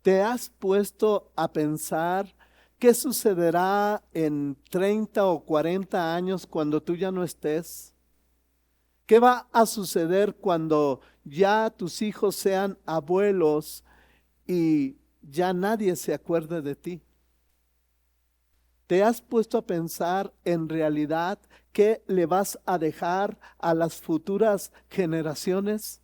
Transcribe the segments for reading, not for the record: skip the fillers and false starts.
¿Te has puesto a pensar qué sucederá en 30 o 40 años cuando tú ya no estés? ¿Qué va a suceder cuando ya tus hijos sean abuelos y ya nadie se acuerde de ti? ¿Te has puesto a pensar en realidad qué le vas a dejar a las futuras generaciones?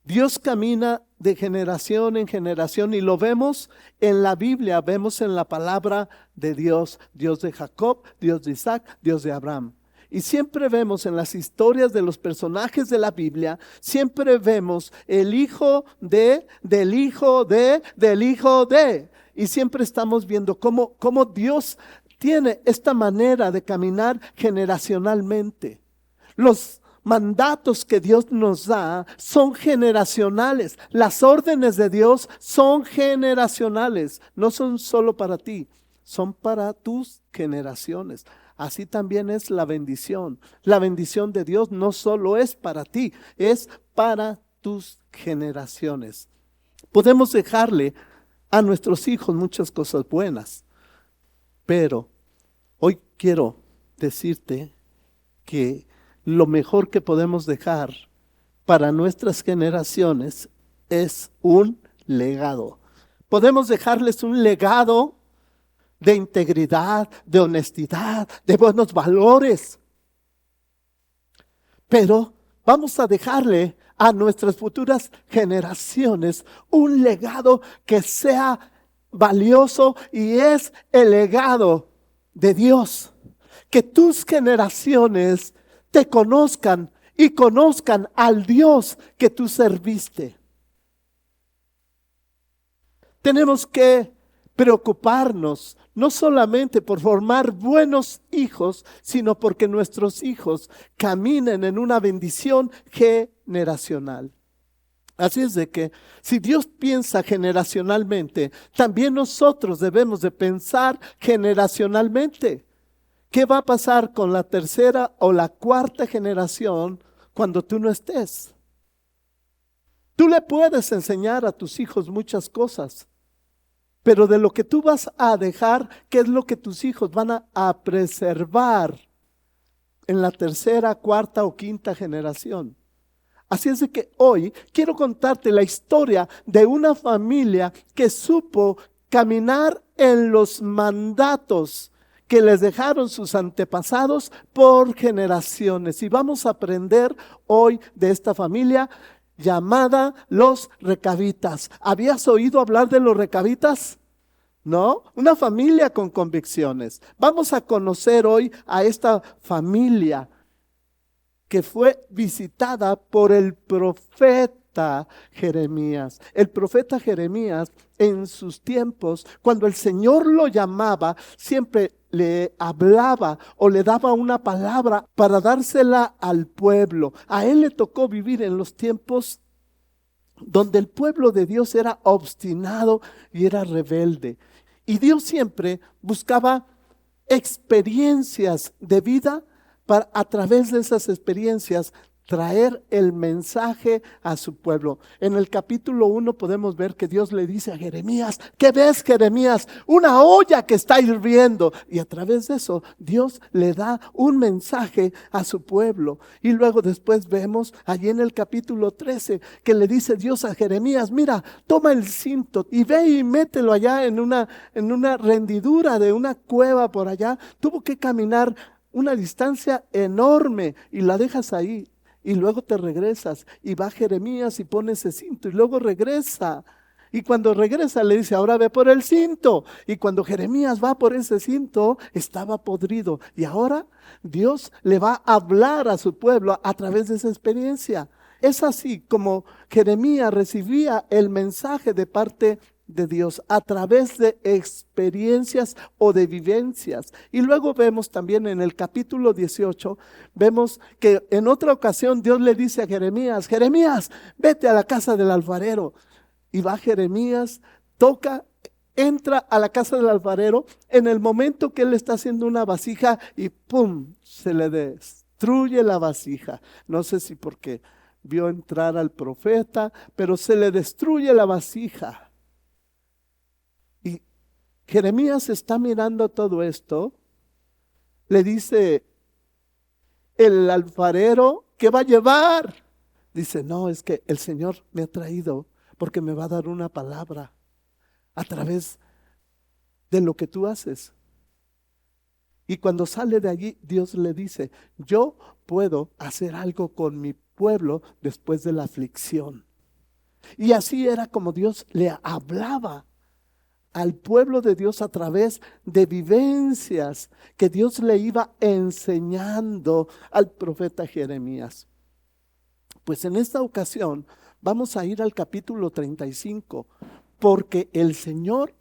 Dios camina de generación en generación y lo vemos en la Biblia, vemos en la palabra de Dios, Dios de Jacob, Dios de Isaac, Dios de Abraham. Y siempre vemos en las historias de los personajes de la Biblia, siempre vemos el hijo de, del hijo de, del hijo de. Y siempre estamos viendo cómo Dios tiene esta manera de caminar generacionalmente. Los mandatos que Dios nos da son generacionales. Las órdenes de Dios son generacionales. No son solo para ti, son para tus generaciones. Así también es la bendición. La bendición de Dios no solo es para ti, es para tus generaciones. Podemos dejarle a nuestros hijos muchas cosas buenas, pero hoy quiero decirte que lo mejor que podemos dejar para nuestras generaciones es un legado. Podemos dejarles un legado de integridad, de honestidad, de buenos valores. Pero vamos a dejarle a nuestras futuras generaciones un legado que sea valioso, y es el legado de Dios. Que tus generaciones te conozcan y conozcan al Dios que tú serviste. Tenemos que preocuparnos no solamente por formar buenos hijos, sino porque nuestros hijos caminen en una bendición generacional. Así es de que si Dios piensa generacionalmente, también nosotros debemos de pensar generacionalmente. ¿Qué va a pasar con la tercera o la cuarta generación cuando tú no estés? Tú le puedes enseñar a tus hijos muchas cosas, pero de lo que tú vas a dejar, ¿qué es lo que tus hijos van a preservar en la tercera, cuarta o quinta generación? Así es de que hoy quiero contarte la historia de una familia que supo caminar en los mandatos que les dejaron sus antepasados por generaciones. Y vamos a aprender hoy de esta familia llamada los Recabitas. ¿Habías oído hablar de los Recabitas? ¿No? Una familia con convicciones. Vamos a conocer hoy a esta familia que fue visitada por el profeta Jeremías. El profeta Jeremías, en sus tiempos, cuando el Señor lo llamaba, siempre le hablaba o le daba una palabra para dársela al pueblo. A él le tocó vivir en los tiempos donde el pueblo de Dios era obstinado y era rebelde. Y Dios siempre buscaba experiencias de vida para, a través de esas experiencias, traer el mensaje a su pueblo. En el capítulo 1 podemos ver que Dios le dice a Jeremías: ¿qué ves, Jeremías? Una olla que está hirviendo. Y a través de eso Dios le da un mensaje a su pueblo. Y luego después vemos allí en el capítulo 13 que le dice Dios a Jeremías: mira, toma el cinto y ve y mételo allá en una rendidura de una cueva por allá. Tuvo que caminar una distancia enorme y la dejas ahí. Y luego te regresas y va Jeremías y pone ese cinto y luego regresa. Y cuando regresa le dice: ahora ve por el cinto. Y cuando Jeremías va por ese cinto, estaba podrido. Y ahora Dios le va a hablar a su pueblo a través de esa experiencia. Es así como Jeremías recibía el mensaje de parte de Dios a través de experiencias o de vivencias. Y luego vemos también en el capítulo 18, vemos que en otra ocasión Dios le dice a Jeremías: Jeremías, vete a la casa del alfarero. Y va Jeremías, entra a la casa del alfarero en el momento que él está haciendo una vasija y ¡pum!, se le destruye la vasija. No sé si porque vio entrar al profeta, pero se le destruye la vasija. Y Jeremías está mirando todo esto. Le dice el alfarero, ¿qué va a llevar? Dice, no, es que el Señor me ha traído porque me va a dar una palabra a través de lo que tú haces. Y cuando sale de allí, Dios le dice, yo puedo hacer algo con mi pueblo después de la aflicción. Y así era como Dios le hablaba al pueblo de Dios a través de vivencias que Dios le iba enseñando al profeta Jeremías. Pues en esta ocasión vamos a ir al capítulo 35, porque el Señor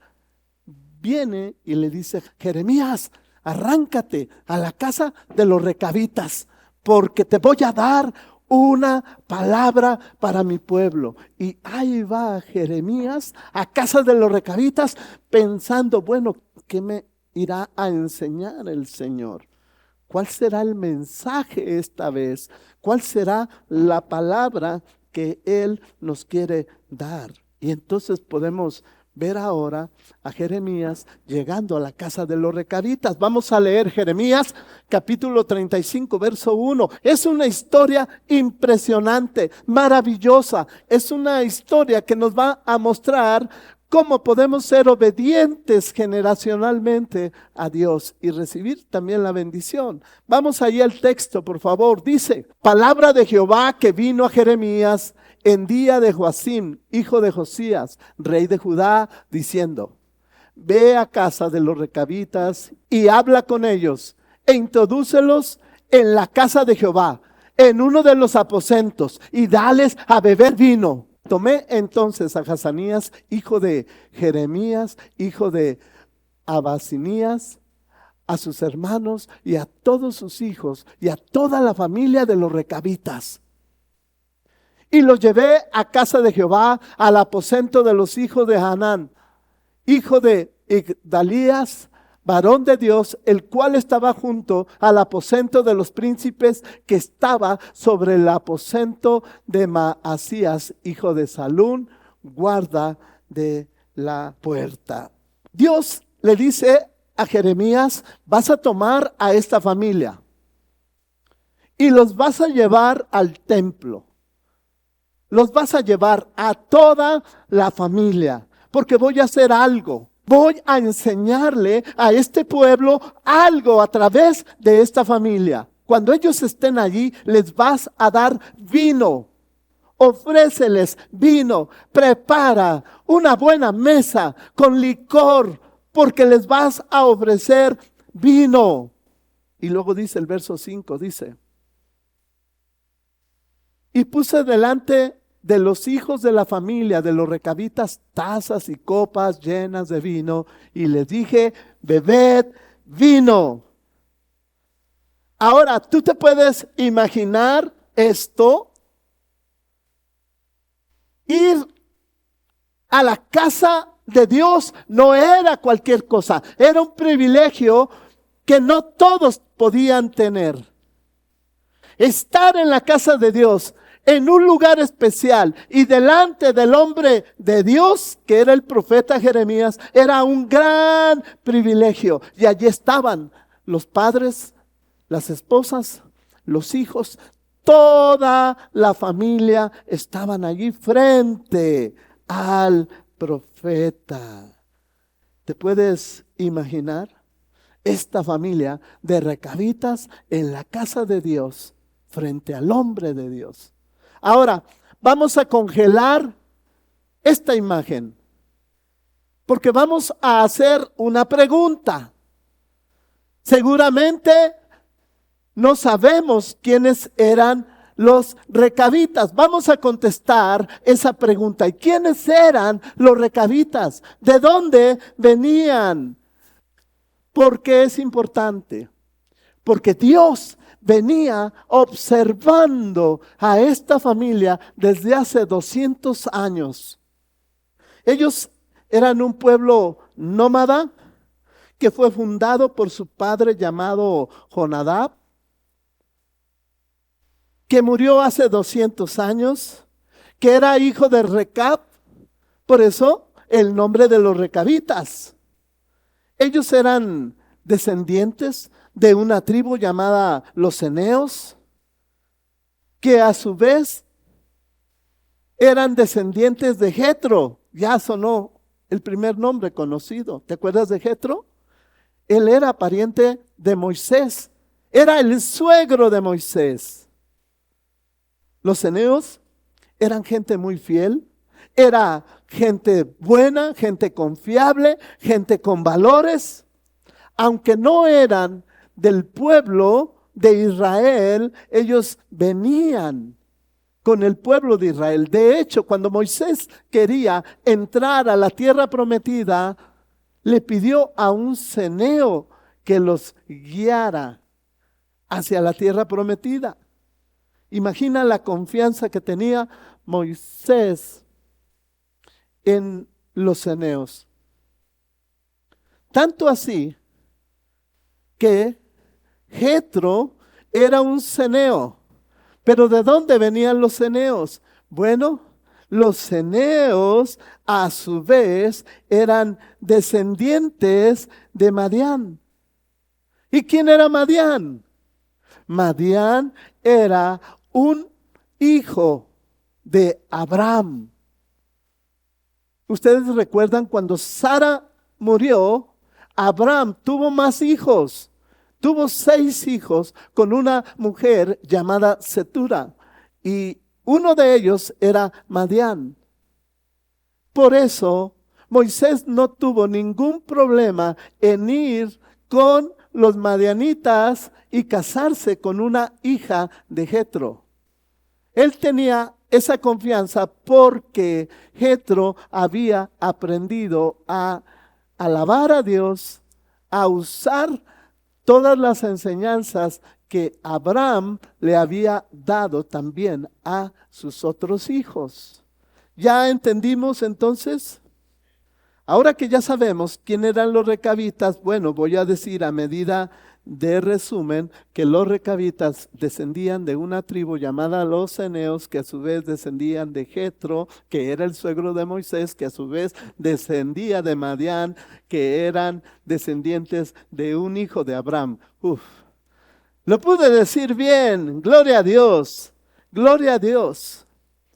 viene y le dice, Jeremías, arráncate a la casa de los recabitas, porque te voy a dar una palabra para mi pueblo. Y ahí va Jeremías a casa de los recabitas pensando, bueno, ¿qué me irá a enseñar el Señor? ¿Cuál será el mensaje esta vez? ¿Cuál será la palabra que Él nos quiere dar? Y entonces podemos ver ahora a Jeremías llegando a la casa de los recabitas. Vamos a leer Jeremías capítulo 35, verso 1. Es una historia impresionante, maravillosa. Es una historia que nos va a mostrar cómo podemos ser obedientes generacionalmente a Dios y recibir también la bendición. Vamos allí al texto, por favor. Dice, palabra de Jehová que vino a Jeremías en día de Joacim, hijo de Josías, rey de Judá, diciendo, ve a casa de los recabitas y habla con ellos e introdúcelos en la casa de Jehová, en uno de los aposentos, y dales a beber vino. Tomé entonces a Hazanías, hijo de Jeremías, hijo de Abasinías, a sus hermanos y a todos sus hijos y a toda la familia de los recabitas. Y los llevé a casa de Jehová, al aposento de los hijos de Hanán, hijo de Igdalías, varón de Dios, el cual estaba junto al aposento de los príncipes, que estaba sobre el aposento de Maasías, hijo de Salún, guarda de la puerta. Dios le dice a Jeremías, vas a tomar a esta familia y los vas a llevar al templo. Los vas a llevar a toda la familia, porque voy a hacer algo. Voy a enseñarle a este pueblo algo a través de esta familia. Cuando ellos estén allí, les vas a dar vino. Ofréceles vino. Prepara una buena mesa con licor, porque les vas a ofrecer vino. Y luego dice el verso 5, dice, y puse delante de los hijos de la familia de los recabitas tazas y copas llenas de vino, y les dije, bebed vino. Ahora, ¿tú te puedes imaginar esto? Ir a la casa de Dios no era cualquier cosa, era un privilegio que no todos podían tener. Estar en la casa de Dios, en un lugar especial y delante del hombre de Dios, que era el profeta Jeremías, era un gran privilegio. Y allí estaban los padres, las esposas, los hijos, toda la familia estaban allí frente al profeta. ¿Te puedes imaginar esta familia de recabitas en la casa de Dios frente al hombre de Dios? Ahora, vamos a congelar esta imagen, porque vamos a hacer una pregunta. Seguramente no sabemos quiénes eran los recabitas. Vamos a contestar esa pregunta. ¿Y quiénes eran los recabitas? ¿De dónde venían? ¿Por qué es importante? Porque Dios venía observando a esta familia desde hace 200 años. Ellos eran un pueblo nómada que fue fundado por su padre llamado Jonadab, que murió hace 200 años, que era hijo de Recab. Por eso el nombre de los recabitas. Ellos eran descendientes de una tribu llamada los ceneos, que a su vez eran descendientes de Jetro. Ya sonó el primer nombre conocido. ¿Te acuerdas de Jetro? Él era pariente de Moisés. Era el suegro de Moisés. Los ceneos eran gente muy fiel. Era gente buena, gente confiable, gente con valores. Aunque no eran del pueblo de Israel, ellos venían con el pueblo de Israel. De hecho, cuando Moisés quería entrar a la tierra prometida, le pidió a un ceneo que los guiara hacia la tierra prometida. Imagina la confianza que tenía Moisés en los ceneos. Tanto así que Jetro era un ceneo. Pero ¿de dónde venían los ceneos? Bueno, los ceneos a su vez eran descendientes de Madián. ¿Y quién era Madián? Madián era un hijo de Abraham. Ustedes recuerdan cuando Sara murió, Abraham tuvo más hijos. Tuvo 6 hijos con una mujer llamada Setura, y uno de ellos era Madián. Por eso Moisés no tuvo ningún problema en ir con los madianitas y casarse con una hija de Jetro. Él tenía esa confianza porque Jetro había aprendido a alabar a Dios, a usar todas las enseñanzas que Abraham le había dado también a sus otros hijos. ¿Ya entendimos entonces? Ahora que ya sabemos quién eran los recabitas, bueno, voy a decir a medida de resumen que los recabitas descendían de una tribu llamada los ceneos, que a su vez descendían de Jetro, que era el suegro de Moisés, que a su vez descendía de Madián, que eran descendientes de un hijo de Abraham. Lo pude decir bien, gloria a Dios, gloria a Dios.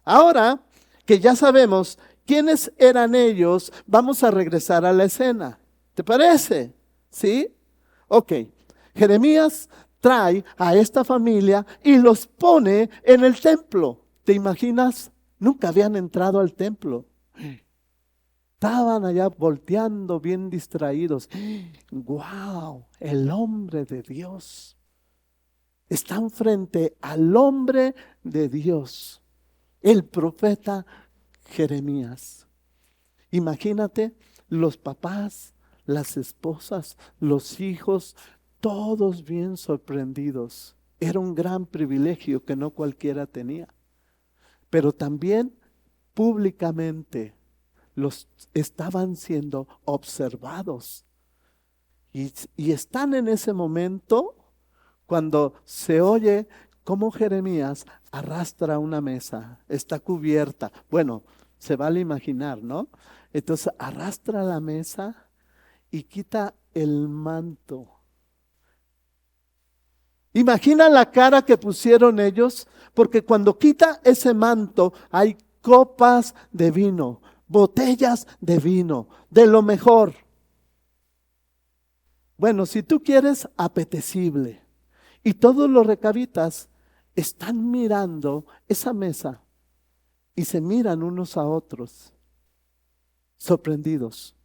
Ahora que ya sabemos quiénes eran ellos, vamos a regresar a la escena. ¿Te parece? ¿Sí? Ok. Jeremías trae a esta familia y los pone en el templo. ¿Te imaginas? Nunca habían entrado al templo. Estaban allá volteando bien distraídos. ¡Wow! El hombre de Dios. Están frente al hombre de Dios, el profeta Jeremías. Imagínate los papás, las esposas, los hijos, todos bien sorprendidos. Era un gran privilegio que no cualquiera tenía. Pero también públicamente los estaban siendo observados. Y están en ese momento cuando se oye cómo Jeremías arrastra una mesa, está cubierta. Bueno, se vale imaginar, ¿no? Entonces arrastra la mesa y quita el manto. Imagina la cara que pusieron ellos, porque cuando quita ese manto hay copas de vino, botellas de vino, de lo mejor. Bueno, si tú quieres, apetecible. Y todos los recabitas están mirando esa mesa y se miran unos a otros, sorprendidos.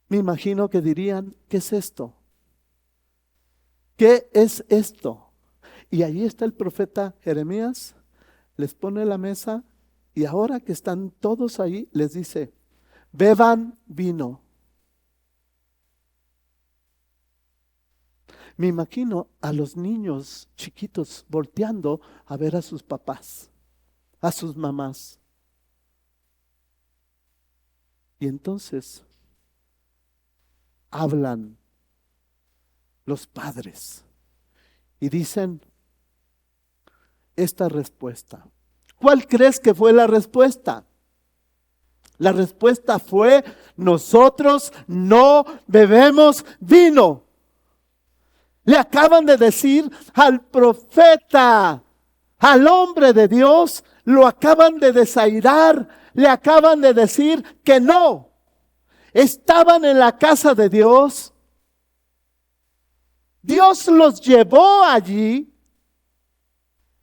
Me imagino que dirían, ¿qué es esto? ¿Qué es esto? Y ahí está el profeta Jeremías, les pone la mesa y ahora que están todos ahí, les dice, beban vino. Me imagino a los niños chiquitos volteando a ver a sus papás, a sus mamás. Y entonces hablan los padres y dicen esta respuesta. ¿Cuál crees que fue la respuesta? La respuesta fue: nosotros no bebemos vino. Le acaban de decir al profeta, al hombre de Dios, lo acaban de desairar, le acaban de decir que no. Estaban en la casa de Dios. Dios los llevó allí.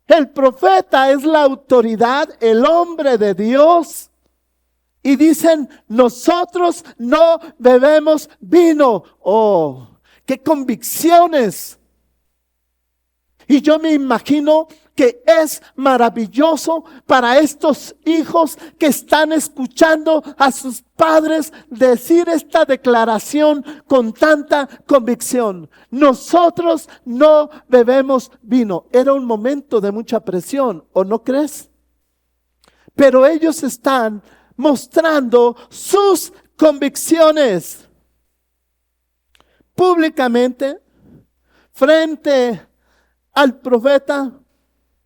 El profeta es la autoridad, el hombre de Dios. Y dicen: nosotros no bebemos vino. ¡Oh, qué convicciones! Y yo me imagino que es maravilloso para estos hijos que están escuchando a sus padres decir esta declaración con tanta convicción. Nosotros no bebemos vino. Era un momento de mucha presión, ¿o no crees? Pero ellos están mostrando sus convicciones públicamente frente al profeta.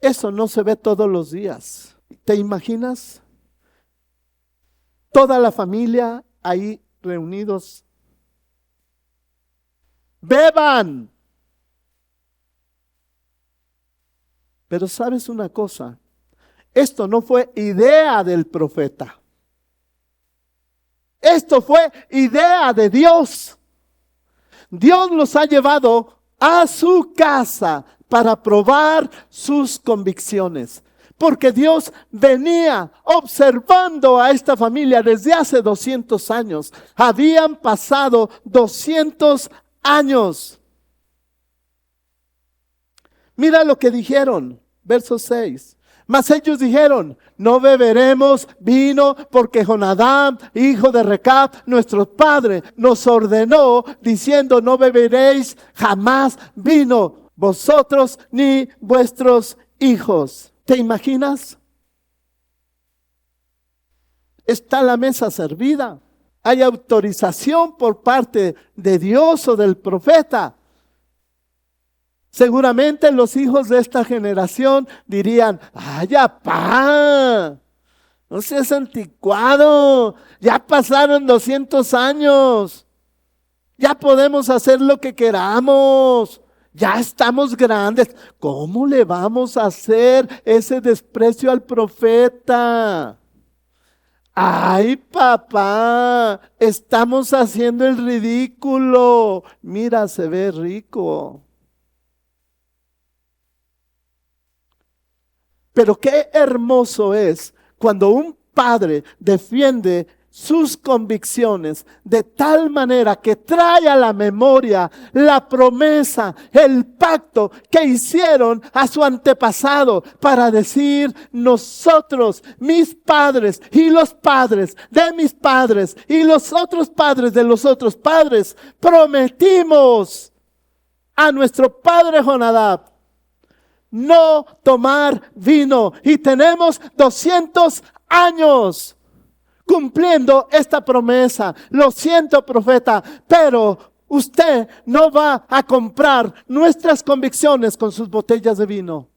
Eso no se ve todos los días. ¿Te imaginas? Toda la familia ahí reunidos. Beban. Pero ¿sabes una cosa? Esto no fue idea del profeta. Esto fue idea de Dios. Dios los ha llevado a su casa para probar sus convicciones. Porque Dios venía observando a esta familia desde hace 200 años. Habían pasado 200 años. Mira lo que dijeron, verso 6. Mas ellos dijeron: no beberemos vino, porque Jonadab, hijo de Recab, nuestro padre, nos ordenó diciendo: no beberéis jamás vino, vosotros ni vuestros hijos. ¿Te imaginas? Está la mesa servida. Hay autorización por parte de Dios o del profeta. Seguramente los hijos de esta generación dirían: ¡ay, apá! No seas anticuado. Ya pasaron 200 años. Ya podemos hacer lo que queramos. Ya estamos grandes. ¿Cómo le vamos a hacer ese desprecio al profeta? ¡Ay, papá! Estamos haciendo el ridículo. Mira, se ve rico. Pero qué hermoso es cuando un padre defiende sus convicciones de tal manera que trae a la memoria la promesa, el pacto que hicieron a su antepasado para decir: nosotros, mis padres y los padres de mis padres y los otros padres de los otros padres, prometimos a nuestro padre Jonadab no tomar vino, y tenemos 200 años cumpliendo esta promesa. Lo siento, profeta, pero usted no va a comprar nuestras convicciones con sus botellas de vino.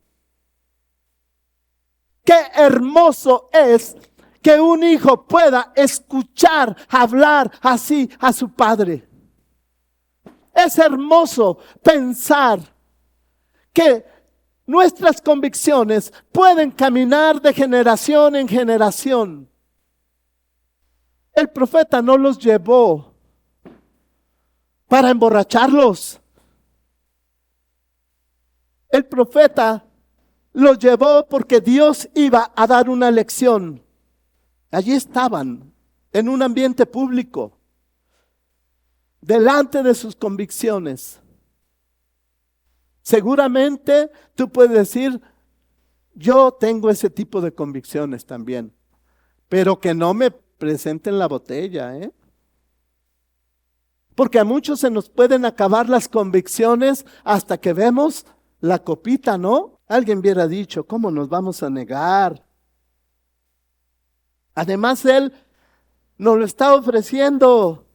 Qué hermoso es que un hijo pueda escuchar hablar así a su padre. Es hermoso pensar que nuestras convicciones pueden caminar de generación en generación. El profeta no los llevó para emborracharlos. El profeta los llevó porque Dios iba a dar una lección. Allí estaban, en un ambiente público, delante de sus convicciones. Seguramente tú puedes decir: yo tengo ese tipo de convicciones también, pero que no me presenten la botella, porque a muchos se nos pueden acabar las convicciones hasta que vemos la copita, ¿no? Alguien hubiera dicho: ¿cómo nos vamos a negar? Además, Él nos lo está ofreciendo.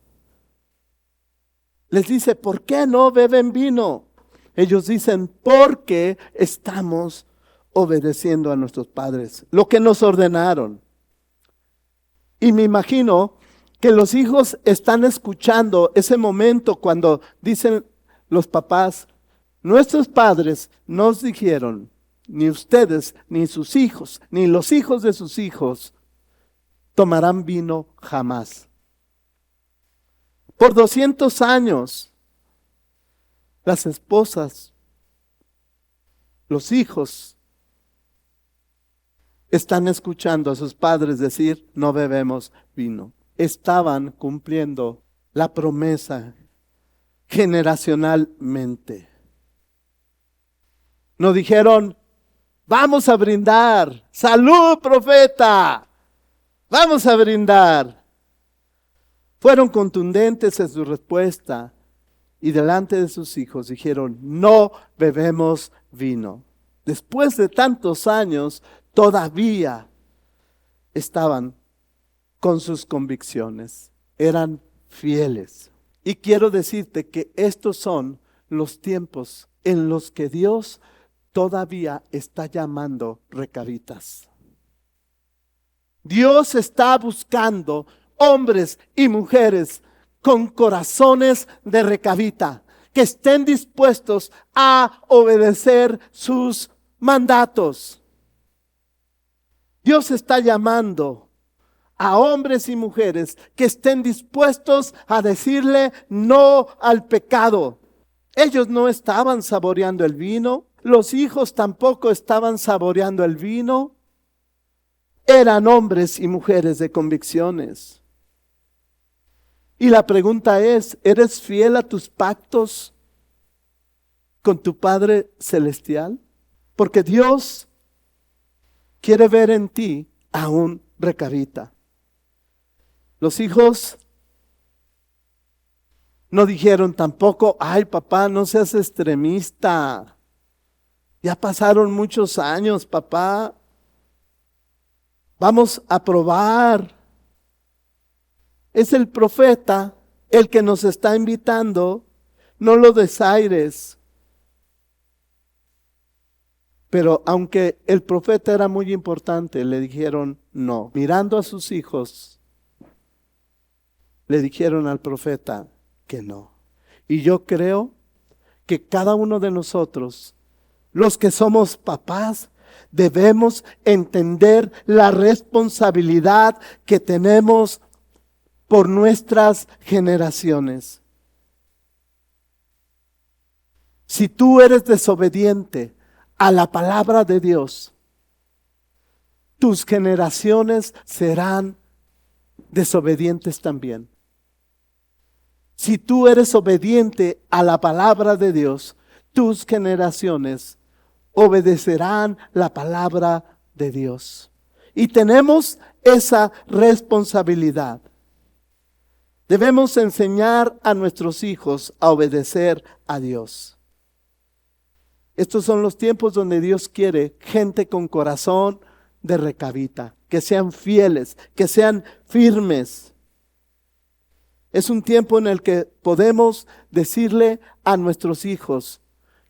Les dice: ¿por qué no beben vino? Ellos dicen: porque estamos obedeciendo a nuestros padres, lo que nos ordenaron. Y me imagino que los hijos están escuchando ese momento cuando dicen los papás, nuestros padres nos dijeron, ni ustedes, ni sus hijos, ni los hijos de sus hijos tomarán vino jamás. Por 200 años, las esposas, los hijos, están escuchando a sus padres decir, no bebemos vino. Estaban cumpliendo la promesa generacionalmente. No dijeron, vamos a brindar, salud, profeta, vamos a brindar. Fueron contundentes en su respuesta y delante de sus hijos dijeron, no bebemos vino. Después de tantos años, todavía estaban con sus convicciones, eran fieles. Y quiero decirte que estos son los tiempos en los que Dios todavía está llamando recabitas. Dios está buscando hombres y mujeres con corazones de recabita, que estén dispuestos a obedecer sus mandatos. Dios está llamando a hombres y mujeres que estén dispuestos a decirle no al pecado. Ellos no estaban saboreando el vino, los hijos tampoco estaban saboreando el vino. Eran hombres y mujeres de convicciones. Y la pregunta es, ¿eres fiel a tus pactos con tu Padre Celestial? Porque Dios quiere ver en ti a un recabita. Los hijos no dijeron tampoco, ay papá, no seas extremista. Ya pasaron muchos años, papá. Vamos a probar. Es el profeta el que nos está invitando, no lo desaires. Pero aunque el profeta era muy importante, le dijeron no. Mirando a sus hijos, le dijeron al profeta que no. Y yo creo que cada uno de nosotros, los que somos papás, debemos entender la responsabilidad que tenemos por nuestras generaciones. Si tú eres desobediente a la palabra de Dios, tus generaciones serán desobedientes también. Si tú eres obediente a la palabra de Dios, tus generaciones obedecerán la palabra de Dios. Y tenemos esa responsabilidad. Debemos enseñar a nuestros hijos a obedecer a Dios. Estos son los tiempos donde Dios quiere gente con corazón de recabita, que sean fieles, que sean firmes. Es un tiempo en el que podemos decirle a nuestros hijos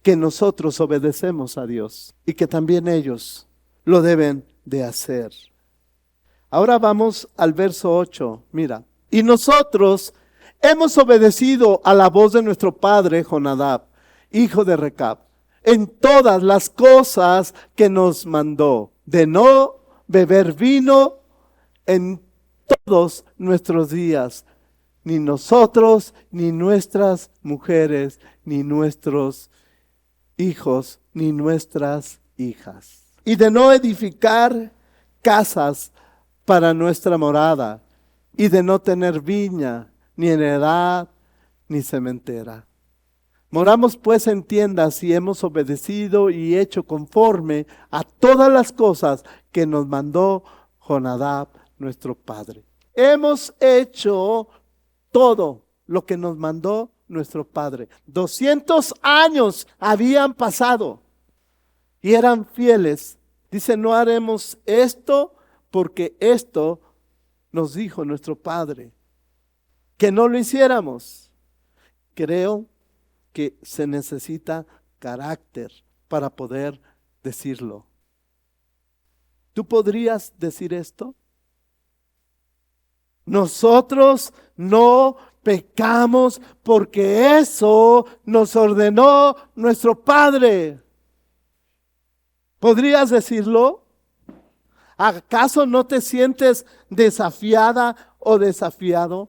que nosotros obedecemos a Dios y que también ellos lo deben de hacer. Ahora vamos al verso 8, mira. Y nosotros hemos obedecido a la voz de nuestro padre Jonadab, hijo de Recab, en todas las cosas que nos mandó, de no beber vino en todos nuestros días, ni nosotros, ni nuestras mujeres, ni nuestros hijos, ni nuestras hijas. Y de no edificar casas para nuestra morada, y de no tener viña, ni heredad, ni cementera. Moramos pues en tiendas y hemos obedecido y hecho conforme a todas las cosas que nos mandó Jonadab, nuestro padre. Hemos hecho todo lo que nos mandó nuestro padre. 200 años habían pasado y eran fieles. Dice, no haremos esto porque esto nos dijo nuestro padre que no lo hiciéramos. Creo que se necesita carácter para poder decirlo. ¿Tú podrías decir esto? Nosotros no pecamos porque eso nos ordenó nuestro Padre. ¿Podrías decirlo? ¿Acaso no te sientes desafiada o desafiado?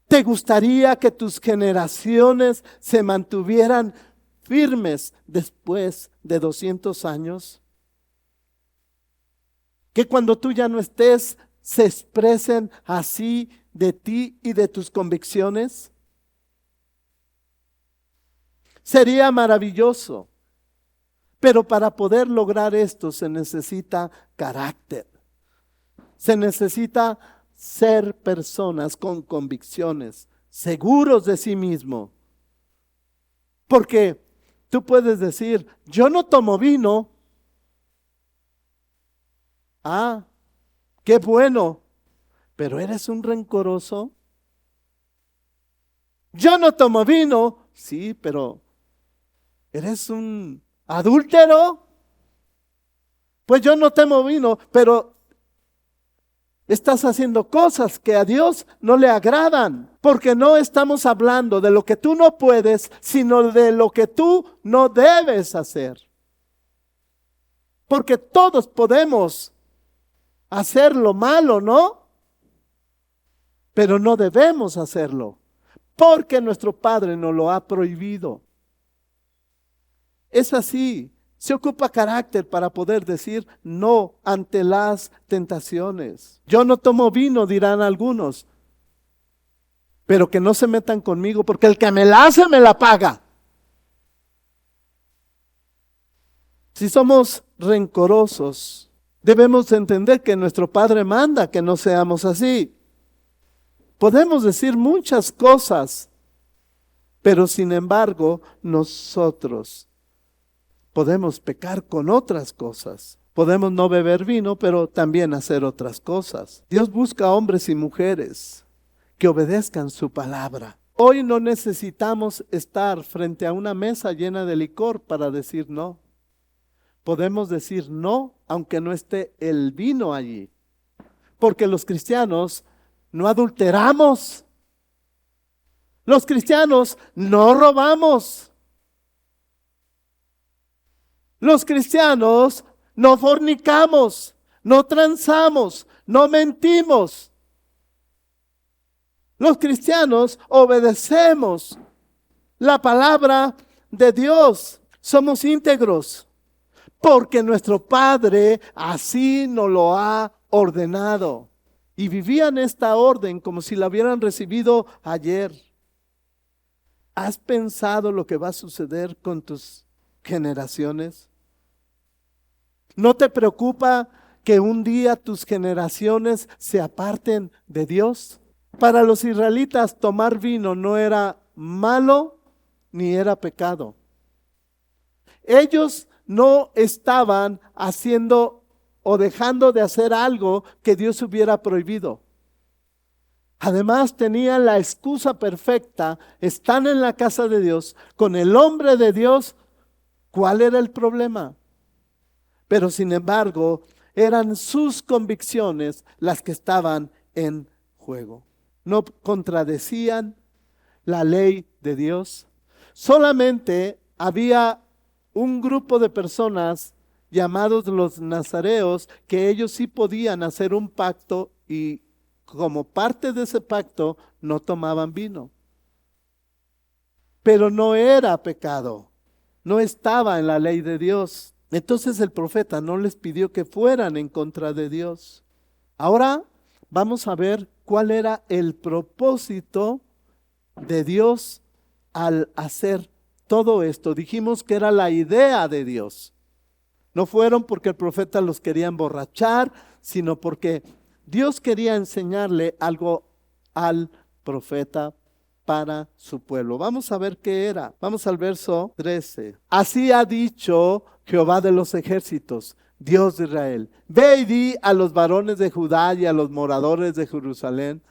¿Te gustaría que tus generaciones se mantuvieran firmes después de 200 años? Que cuando tú ya no estés, se expresen así de ti y de tus convicciones. Sería maravilloso. Pero para poder lograr esto se necesita carácter. Se necesita ser personas con convicciones, seguros de sí mismo. Porque tú puedes decir, yo no tomo vino. Ah, qué bueno, pero eres un rencoroso. Yo no tomo vino. Sí, pero eres un adúltero. Pues yo no tomo vino, pero estás haciendo cosas que a Dios no le agradan, porque no estamos hablando de lo que tú no puedes, sino de lo que tú no debes hacer. Porque todos podemos hacer lo malo, ¿no? Pero no debemos hacerlo, porque nuestro Padre nos lo ha prohibido. Es así. Se ocupa carácter para poder decir no ante las tentaciones. Yo no tomo vino, dirán algunos, pero que no se metan conmigo porque el que me la hace me la paga. Si somos rencorosos, debemos entender que nuestro Padre manda que no seamos así. Podemos decir muchas cosas, pero sin embargo nosotros podemos pecar con otras cosas. Podemos no beber vino, pero también hacer otras cosas. Dios busca hombres y mujeres que obedezcan su palabra. Hoy no necesitamos estar frente a una mesa llena de licor para decir no. Podemos decir no, aunque no esté el vino allí. Porque los cristianos no adulteramos. Los cristianos no robamos. Los cristianos no fornicamos, no transamos, no mentimos. Los cristianos obedecemos la palabra de Dios. Somos íntegros porque nuestro Padre así nos lo ha ordenado. Y vivían esta orden como si la hubieran recibido ayer. ¿Has pensado lo que va a suceder con tus generaciones? ¿No te preocupa que un día tus generaciones se aparten de Dios? Para los israelitas tomar vino no era malo ni era pecado. Ellos no estaban haciendo o dejando de hacer algo que Dios hubiera prohibido. Además tenían la excusa perfecta, están en la casa de Dios, con el hombre de Dios. ¿Cuál era el problema? Pero sin embargo, eran sus convicciones las que estaban en juego. No contradecían la ley de Dios. Solamente había un grupo de personas llamados los nazareos que ellos sí podían hacer un pacto y como parte de ese pacto no tomaban vino. Pero no era pecado, no estaba en la ley de Dios. Entonces el profeta no les pidió que fueran en contra de Dios. Ahora vamos a ver cuál era el propósito de Dios al hacer todo esto. Dijimos que era la idea de Dios. No fueron porque el profeta los quería emborrachar, sino porque Dios quería enseñarle algo al profeta para su pueblo. Vamos a ver qué era. Vamos al verso 13. Así ha dicho Jehová de los ejércitos, Dios de Israel. Ve y di a los varones de Judá y a los moradores de Jerusalén,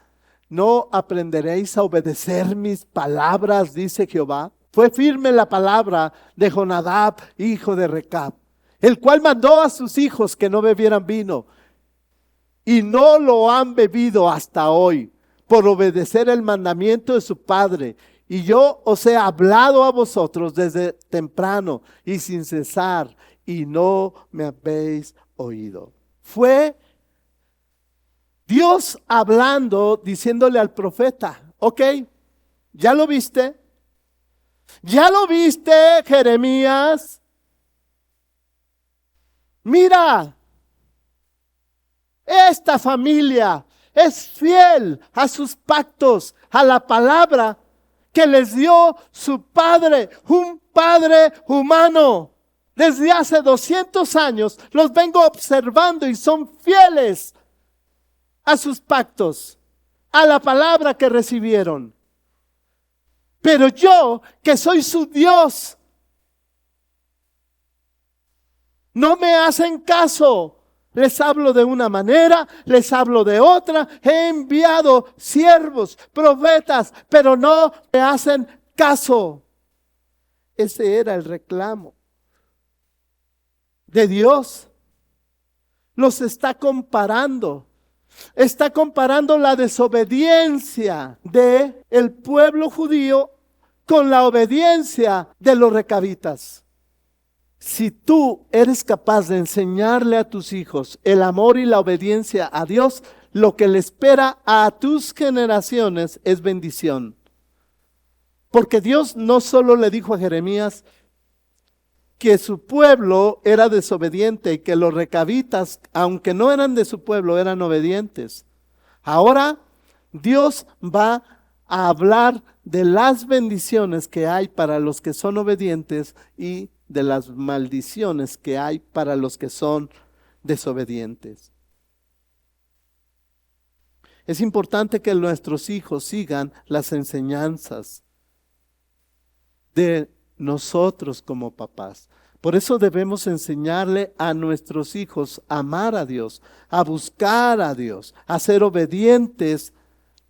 ¿no aprenderéis a obedecer mis palabras? Dice Jehová. Fue firme la palabra de Jonadab, hijo de Recab, el cual mandó a sus hijos que no bebieran vino. y no lo han bebido hasta hoy, por obedecer el mandamiento de su padre. Y yo os he hablado a vosotros desde temprano y sin cesar, y no me habéis oído. Fue Dios hablando, diciéndole al profeta, ok, ¿ya lo viste? ¿Ya lo viste, Jeremías? Mira, esta familia es fiel a sus pactos, a la palabra que les dio su padre, un padre humano. Desde hace 200 años los vengo observando y son fieles a sus pactos, a la palabra que recibieron. Pero yo, que soy su Dios, no me hacen caso. Les hablo de una manera, les hablo de otra. He enviado siervos, profetas, pero no me hacen caso. Ese era el reclamo de Dios. Los está comparando. Está comparando la desobediencia del pueblo judío con la obediencia de los recabitas. Si tú eres capaz de enseñarle a tus hijos el amor y la obediencia a Dios, lo que le espera a tus generaciones es bendición. Porque Dios no solo le dijo a Jeremías que su pueblo era desobediente y que los recabitas, aunque no eran de su pueblo, eran obedientes. Ahora Dios va a hablar de las bendiciones que hay para los que son obedientes y de las maldiciones que hay para los que son desobedientes. Es importante que nuestros hijos sigan las enseñanzas de nosotros como papás. Por eso debemos enseñarle a nuestros hijos a amar a Dios, a buscar a Dios, a ser obedientes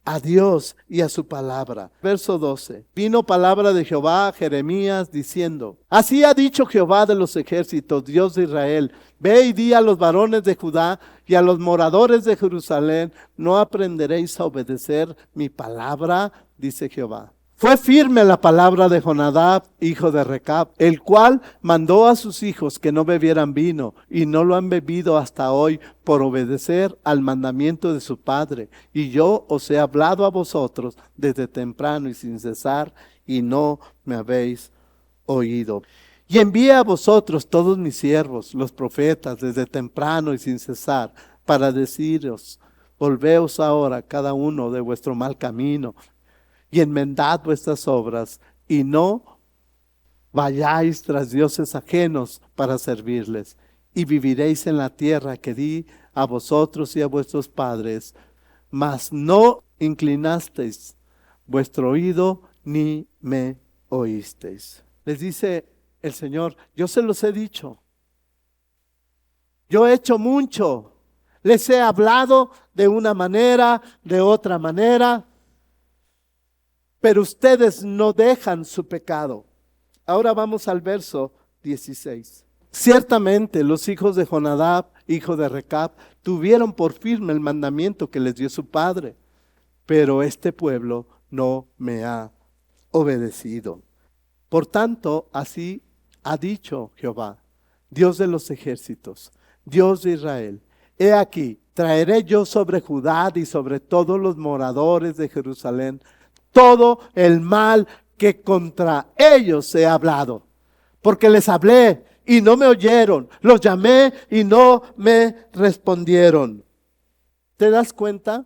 a Dios y a su palabra. Verso 12. Vino palabra de Jehová a Jeremías diciendo: así ha dicho Jehová de los ejércitos, Dios de Israel: ve y di a los varones de Judá y a los moradores de Jerusalén: ¿no aprenderéis a obedecer mi palabra? Dice Jehová. Fue firme la palabra de Jonadab, hijo de Recab, el cual mandó a sus hijos que no bebieran vino, y no lo han bebido hasta hoy, por obedecer al mandamiento de su padre. Y yo os he hablado a vosotros desde temprano y sin cesar, y no me habéis oído. Y envié a vosotros todos mis siervos, los profetas, desde temprano y sin cesar, para deciros: volveos ahora cada uno de vuestro mal camino, y enmendad vuestras obras, y no vayáis tras dioses ajenos para servirles, y viviréis en la tierra que di a vosotros y a vuestros padres. Mas no inclinasteis vuestro oído, ni me oísteis. Les dice el Señor: yo se los he dicho, yo he hecho mucho, les he hablado de una manera, de otra manera, pero ustedes no dejan su pecado. Ahora vamos al verso 16. Ciertamente los hijos de Jonadab, hijo de Recab, tuvieron por firme el mandamiento que les dio su padre, pero este pueblo no me ha obedecido. Por tanto, así ha dicho Jehová, Dios de los ejércitos, Dios de Israel: he aquí, traeré yo sobre Judá y sobre todos los moradores de Jerusalén todo el mal que contra ellos he hablado, porque les hablé y no me oyeron, los llamé y no me respondieron. ¿Te das cuenta?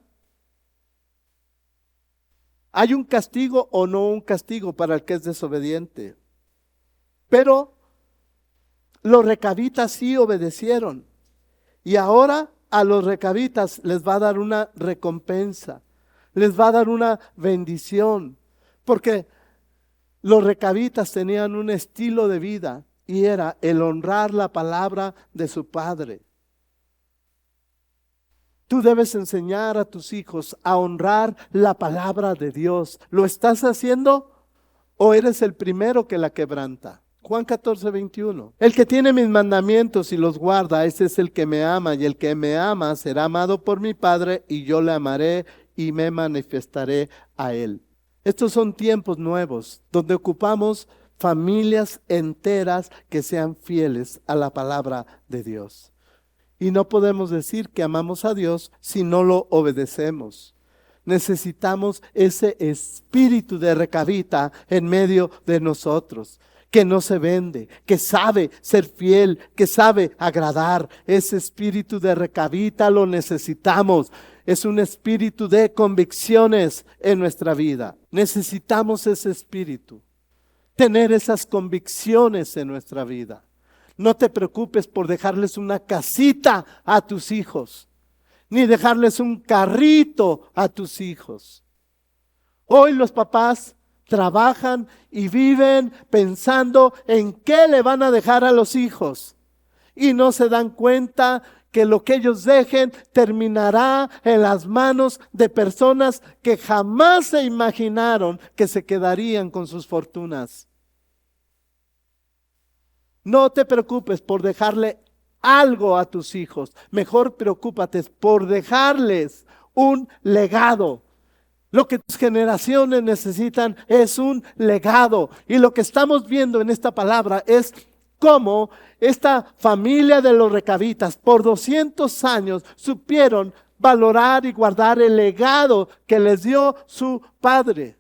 ¿Hay un castigo o no un castigo para el que es desobediente? Pero los recabitas sí obedecieron, y ahora a los recabitas les va a dar una recompensa, les va a dar una bendición, porque los recabitas tenían un estilo de vida y era el honrar la palabra de su padre. Tú debes enseñar a tus hijos a honrar la palabra de Dios. ¿Lo estás haciendo o eres el primero que la quebranta? Juan 14:21. El que tiene mis mandamientos y los guarda, ese es el que me ama, y el que me ama será amado por mi Padre, y yo le amaré y me manifestaré a él. Estos son tiempos nuevos, donde ocupamos familias enteras que sean fieles a la palabra de Dios. Y no podemos decir que amamos a Dios si no lo obedecemos. Necesitamos ese espíritu de recabita en medio de nosotros, que no se vende, que sabe ser fiel, que sabe agradar. Ese espíritu de recabita lo necesitamos. Es un espíritu de convicciones en nuestra vida. Necesitamos ese espíritu, tener esas convicciones en nuestra vida. No te preocupes por dejarles una casita a tus hijos, ni dejarles un carrito a tus hijos. Hoy los papás trabajan y viven pensando en qué le van a dejar a los hijos, y no se dan cuenta que lo que ellos dejen terminará en las manos de personas que jamás se imaginaron que se quedarían con sus fortunas. No te preocupes por dejarle algo a tus hijos. Mejor preocúpate por dejarles un legado. Lo que tus generaciones necesitan es un legado. Y lo que estamos viendo en esta palabra es cómo esta familia de los recabitas por 200 años supieron valorar y guardar el legado que les dio su padre.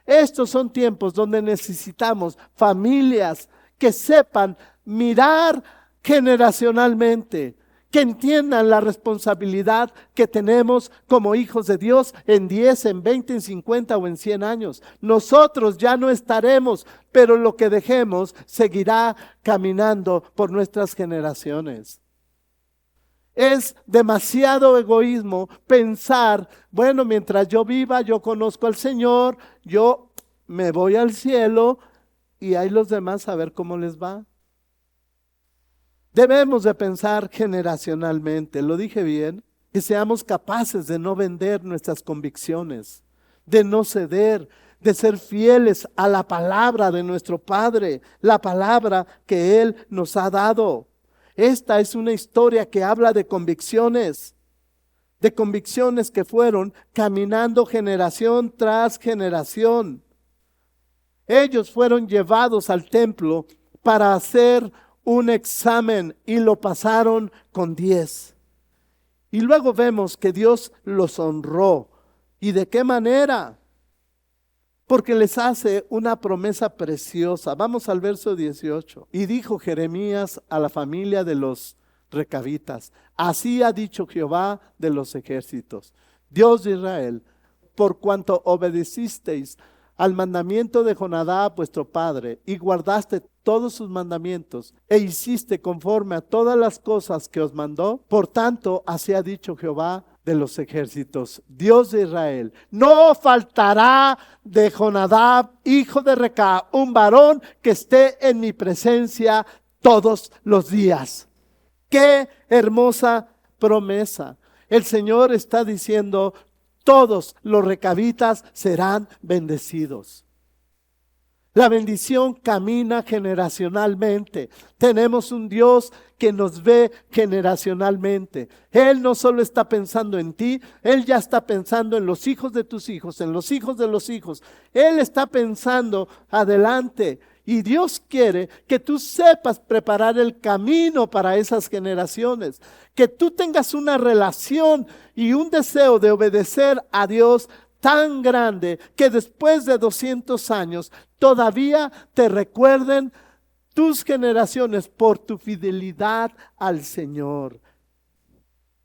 Estos son tiempos donde necesitamos familias que sepan mirar generacionalmente, que entiendan la responsabilidad que tenemos como hijos de Dios en 10, en 20, en 50 o en 100 años. Nosotros ya no estaremos, pero lo que dejemos seguirá caminando por nuestras generaciones. Es demasiado egoísmo pensar, bueno, mientras yo viva, yo conozco al Señor, yo me voy al cielo y ahí los demás a ver cómo les va. Debemos de pensar generacionalmente, lo dije bien, que seamos capaces de no vender nuestras convicciones, de no ceder, de ser fieles a la palabra de nuestro Padre, la palabra que Él nos ha dado. Esta es una historia que habla de convicciones que fueron caminando generación tras generación. Ellos fueron llevados al templo para hacer un examen y lo pasaron con 10. Y luego vemos que Dios los honró. ¿Y de qué manera? Porque les hace una promesa preciosa. Vamos al verso 18. Y dijo Jeremías a la familia de los recabitas: así ha dicho Jehová de los ejércitos, Dios de Israel, por cuanto obedecisteis al mandamiento de Jonadab vuestro padre, y guardaste todos sus mandamientos, e hiciste conforme a todas las cosas que os mandó, por tanto, así ha dicho Jehová de los ejércitos, Dios de Israel: no faltará de Jonadab, hijo de Recá, un varón que esté en mi presencia todos los días. ¡Qué hermosa promesa! El Señor está diciendo: todos los recabitas serán bendecidos. La bendición camina generacionalmente. Tenemos un Dios que nos ve generacionalmente. Él no solo está pensando en ti, Él ya está pensando en los hijos de tus hijos, en los hijos de los hijos. Él está pensando adelante. Y Dios quiere que tú sepas preparar el camino para esas generaciones, que tú tengas una relación y un deseo de obedecer a Dios tan grande que después de 200 años todavía te recuerden tus generaciones por tu fidelidad al Señor.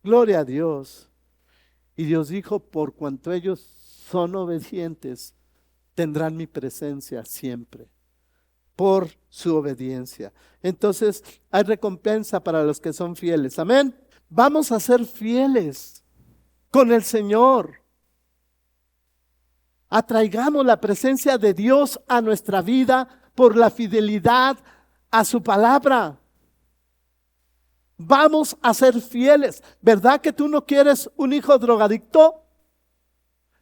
Gloria a Dios. Y Dios dijo: por cuanto ellos son obedientes, tendrán mi presencia siempre. Por su obediencia. Entonces hay recompensa para los que son fieles. Amén. Vamos a ser fieles con el Señor. Atraigamos la presencia de Dios a nuestra vida por la fidelidad a su palabra. Vamos a ser fieles. ¿Verdad que tú no quieres un hijo drogadicto?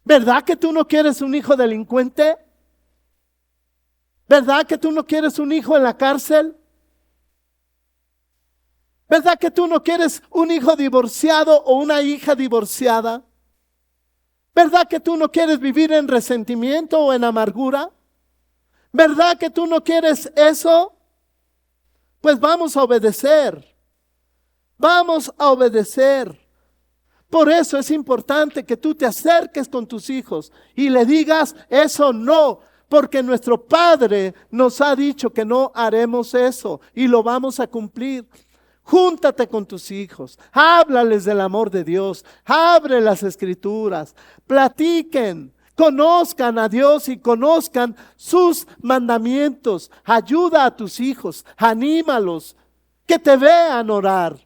¿Verdad que tú no quieres un hijo delincuente? ¿Verdad que tú no quieres un hijo en la cárcel? ¿Verdad que tú no quieres un hijo divorciado o una hija divorciada? ¿Verdad que tú no quieres vivir en resentimiento o en amargura? ¿Verdad que tú no quieres eso? Pues vamos a obedecer. Vamos a obedecer. Por eso es importante que tú te acerques con tus hijos y le digas eso no, porque nuestro Padre nos ha dicho que no haremos eso y lo vamos a cumplir. Júntate con tus hijos, háblales del amor de Dios, abre las escrituras, platiquen, conozcan a Dios y conozcan sus mandamientos. Ayuda a tus hijos, anímalos, que te vean orar,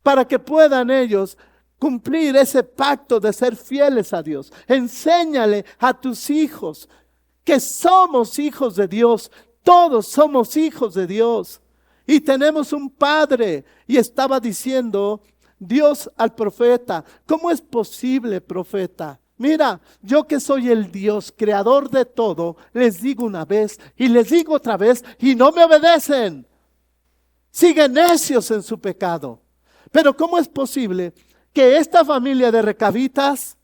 para que puedan ellos cumplir ese pacto de ser fieles a Dios. Enséñale a tus hijos que somos hijos de Dios, todos somos hijos de Dios. Y tenemos un Padre. Y estaba diciendo Dios al profeta: ¿cómo es posible, profeta? Mira, yo que soy el Dios, creador de todo, les digo una vez y les digo otra vez y no me obedecen. Siguen necios en su pecado. Pero ¿cómo es posible que esta familia de recabitas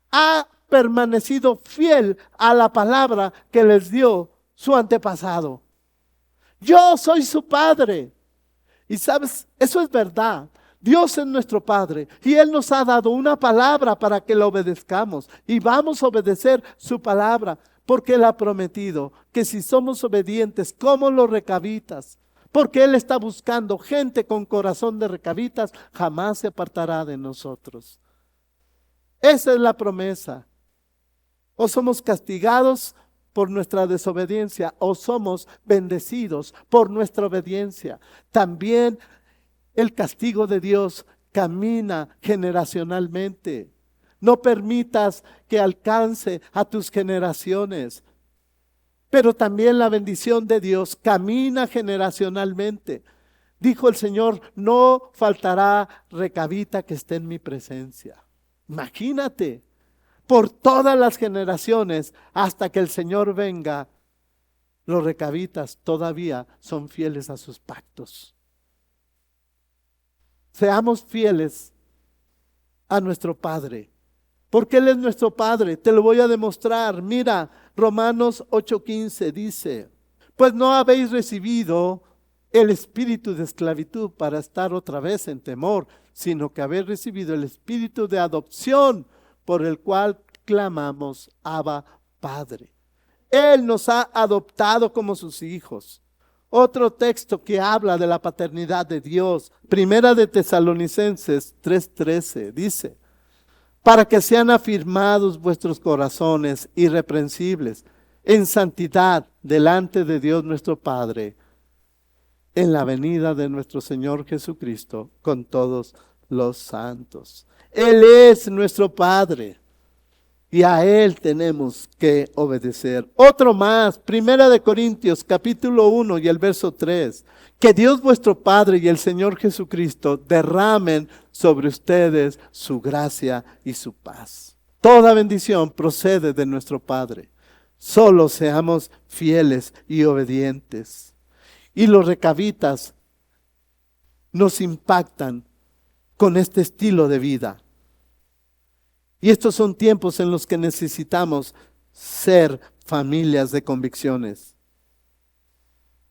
ha permanecido fiel a la palabra que les dio su antepasado? Yo soy su Padre. Y sabes, eso es verdad. Dios es nuestro Padre y Él nos ha dado una palabra para que la obedezcamos. Y vamos a obedecer su palabra porque Él ha prometido que si somos obedientes como los recabitas, porque Él está buscando gente con corazón de recabitas, jamás se apartará de nosotros. Esa es la promesa. O somos castigados por nuestra desobediencia o somos bendecidos por nuestra obediencia. También el castigo de Dios camina generacionalmente. No permitas que alcance a tus generaciones. Pero también la bendición de Dios camina generacionalmente. Dijo el Señor: no faltará recabita que esté en mi presencia. Imagínate. Por todas las generaciones, hasta que el Señor venga, los recabitas todavía son fieles a sus pactos. Seamos fieles a nuestro Padre, porque Él es nuestro Padre. Te lo voy a demostrar. Mira, Romanos 8:15 dice: pues no habéis recibido el espíritu de esclavitud para estar otra vez en temor, sino que habéis recibido el espíritu de adopción, por el cual clamamos: Abba, Padre. Él nos ha adoptado como sus hijos. Otro texto que habla de la paternidad de Dios, Primera de Tesalonicenses 3:13, dice: para que sean afirmados vuestros corazones irreprensibles en santidad delante de Dios nuestro Padre, en la venida de nuestro Señor Jesucristo con todos los santos. Él es nuestro Padre y a Él tenemos que obedecer. Otro más, Primera de Corintios capítulo 1 y el verso 3. Que Dios vuestro Padre y el Señor Jesucristo derramen sobre ustedes su gracia y su paz. Toda bendición procede de nuestro Padre. Solo seamos fieles y obedientes. Y los recabitas nos impactan con este estilo de vida. Y estos son tiempos en los que necesitamos ser familias de convicciones.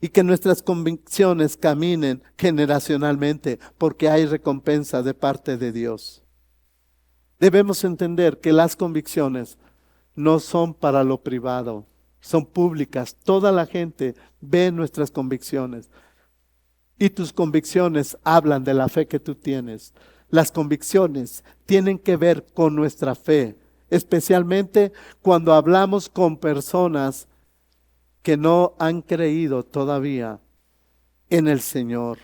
Y que nuestras convicciones caminen generacionalmente, porque hay recompensa de parte de Dios. Debemos entender que las convicciones no son para lo privado, son públicas. Toda la gente ve nuestras convicciones. Y tus convicciones hablan de la fe que tú tienes. Las convicciones tienen que ver con nuestra fe, especialmente cuando hablamos con personas que no han creído todavía en el Señor.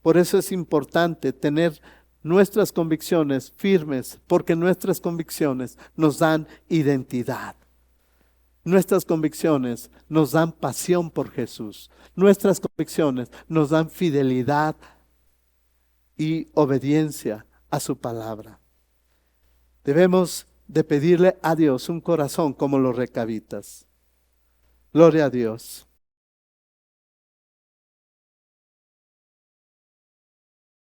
Por eso es importante tener nuestras convicciones firmes, porque nuestras convicciones nos dan identidad. Nuestras convicciones nos dan pasión por Jesús. Nuestras convicciones nos dan fidelidad y obediencia a su palabra. Debemos de pedirle a Dios un corazón como los recabitas. Gloria a Dios.